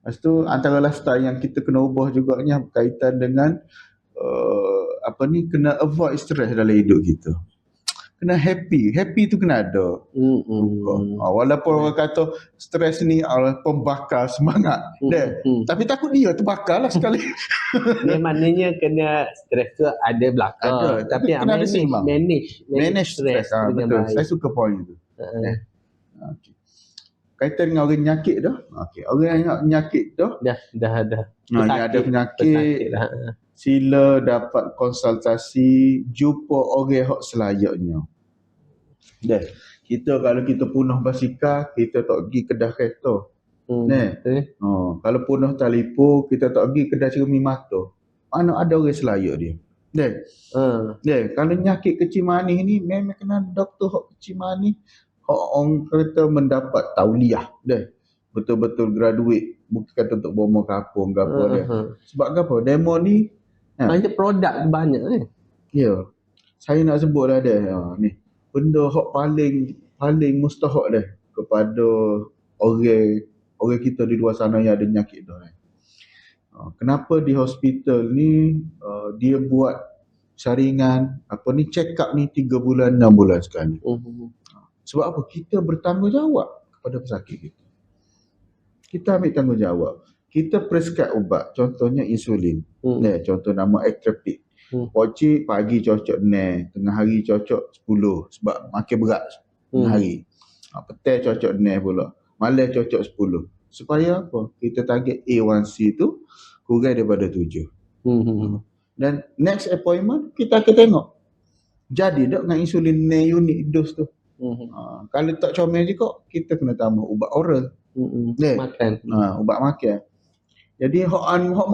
Lepas tu antara lifestyle yang kita kena ubah juga ni berkaitan dengan kena avoid stress dalam hidup kita. Kena happy. Happy tu kena ada. Walaupun orang kata stres ni pembakar semangat. Tapi takut dia terbakar lah sekali. Dia maknanya kena stres tu ada belakang. Ada. Tapi kena ada seimbang. Manage stres. Betul. Saya suka point tu. Okay. Kaitan dengan orang penyakit dah. Okay. Orang yang penyakit dah. Dah. Yang ada penyakit. Sila dapat konsultasi. Jumpa orang yang selayaknya. Kita kalau kita punah basikal, kita tak pergi kedah kereta. Kalau punah telefon, kita tak pergi kedah cermin mata. Mana ada orang selayak dia. Kalau nyakit kecil manis ni, memang kena doktor hak kecil manis. Hak orang kata mendapat tauliah. Betul-betul graduate. Bukan kata untuk bomo kapung ke apa dia. Sebab apa? Demo ni banyak produk banyak ni. Ya. Saya nak sebutlah dia. Ni. Benda hak paling mustahak dah kepada orang kita di luar sana yang ada penyakit dah. Kenapa di hospital ni dia buat saringan check up ni 3 bulan 6 bulan sekali. Sebab apa? Kita bertanggungjawab kepada pesakit kita. Kita ambil tanggungjawab. Kita prescribe ubat, contohnya insulin. Contoh nama Actrapid. Pocik pagi cocok tengah hari cocok 10 sebab makin berat tengah hari. Petang cocok pula. Malam cocok 10. Supaya apa? Kita target A1C tu kurang daripada 7. Dan next appointment kita akan tengok. Jadi tak dengan insulin unit dos tu. Kalau tak comel juga kita kena tambah ubat oral. Makan. Ubat makan. Jadi hak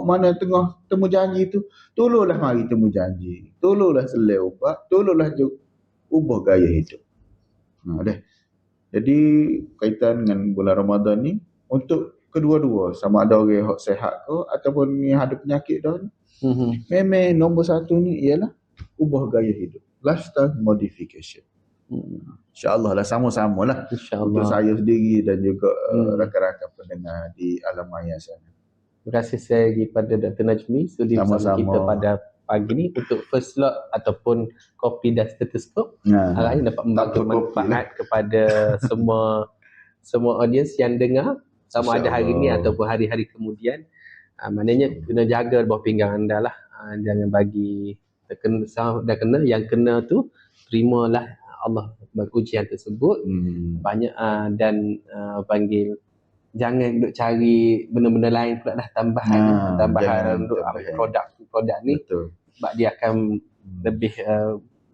mana tengah temu janji tu, tolonglah mari temu janji. Tolonglah selai ubat, tolonglah ubah gaya hidup. Jadi kaitan dengan bulan Ramadan ni untuk kedua-dua, sama ada orang yang sihat ke ataupun yang ada penyakit dah. Memang nombor satu ni ialah ubah gaya hidup, lifestyle modification. InsyaAllah lah, sama-sama lah untuk saya sendiri dan juga rakan-rakan pendengar di alam maya sana. Terima kasih saya kepada Dr. Najmi sudi bersama kita pada pagi ni untuk first slot ataupun kopi dan stetoskop. Harapnya dapat membantu manfaat kepada semua audience yang dengar sama ada hari ni ataupun hari-hari kemudian. Maknanya kena jaga bawah pinggang anda lah. Jangan bagi dah kena, yang kena tu terimalah Allah ujian tersebut. Banyak dan panggil jangan duk cari benda-benda lain pula dah tambahan untuk produk ni. Betul. Sebab dia akan lebih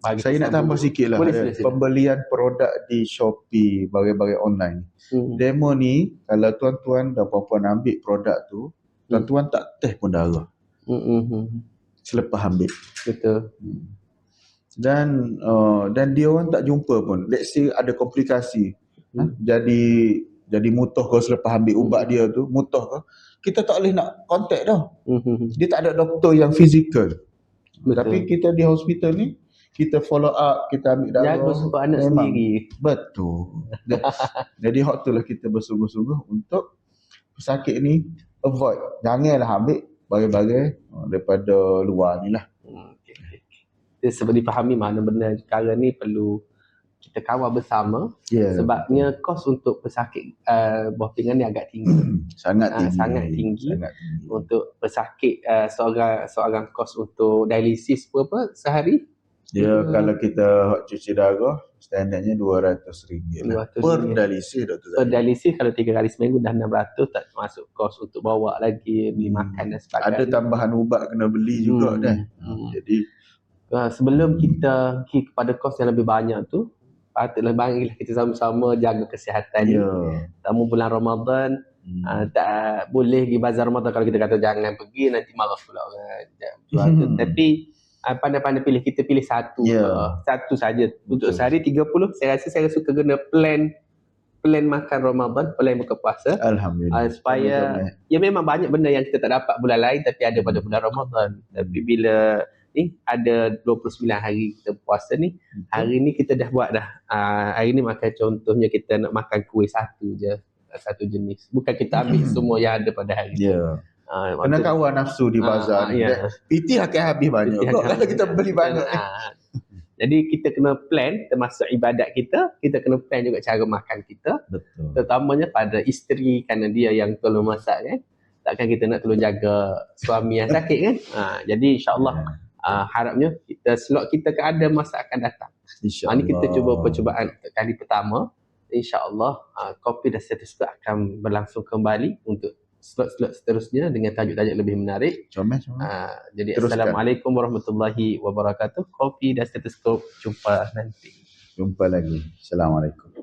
bagi saya nak tambah sikit lah. Pembelian produk di Shopee, barang-barang online. Demo ni kalau tuan-tuan dan puan-puan ambil produk tu, tuan-tuan tak test pun darah. Selepas ambil. Betul. Dan dia orang tak jumpa pun. Let's say ada komplikasi. Jadi mutah kau selepas ambil ubat dia tu, mutah kau, kita tak boleh nak contact dah. Dia tak ada doktor yang fizikal. Tapi kita di hospital ni, kita follow up, kita ambil darah. Jaga untuk anak sendiri. Betul. Jadi hak tu lah kita bersungguh-sungguh untuk pesakit ni avoid. Janganlah ambil barang-barang daripada luar ni lah. Sebab dipahami mana benda sekarang ni perlu kita kawal bersama. Sebabnya kos untuk pesakit bawah pinggang ni agak tinggi. Sangat tinggi. Untuk pesakit seorang kos untuk dialisis apa sehari. Kalau kita cuci darah standardnya RM200 lah. Per dialisis doktor. Per dialisis kalau 3 kali seminggu dah 600, tak masuk kos untuk bawa lagi, beli makan dan sebagainya. Ada tambahan ubat kena beli juga kan. Jadi sebelum kita pergi kepada kos yang lebih banyak tu, patutlah marilah kita sama-sama jaga kesihatan ni. Tamu bulan Ramadan, tak boleh pergi bazar Ramadan kalau kita kata jangan pergi, nanti malas pula orang jual tu. Tapi pandai-pandai pilih, kita pilih satu. Satu saja. Untuk sehari 30, saya suka guna plan makan Ramadan, plan buka puasa. Alhamdulillah. Supaya ya memang banyak benda yang kita tak dapat bulan lain tapi ada pada bulan Ramadan. Tapi bila ni ada 29 hari kita puasa ni, hari ni kita dah buat dah. Hari ni makan, contohnya kita nak makan kuih satu je. satu jenis. Bukan kita ambil semua yang ada pada hari tu. Ya. Kena kawal nafsu di bazar ni. Ya. PT akan habis banyak kok kalau kita beli banyak. Jadi kita kena plan termasuk ibadat kita kena plan juga cara makan kita. Betul. Terutamanya pada isteri, kerana dia yang tolong masak kan. Takkan kita nak tolong jaga suami yang sakit kan. Jadi insya-Allah harapnya slot kita ada masa akan datang. InsyaAllah. Ini kita cuba percubaan kali pertama. InsyaAllah Kopi dan Stetoskop akan berlangsung kembali untuk slot-slot seterusnya dengan tajuk-tajuk lebih menarik. Jadi teruskan. Assalamualaikum warahmatullahi wabarakatuh. Kopi dan Stetoskop, jumpa nanti. Jumpa lagi. Assalamualaikum.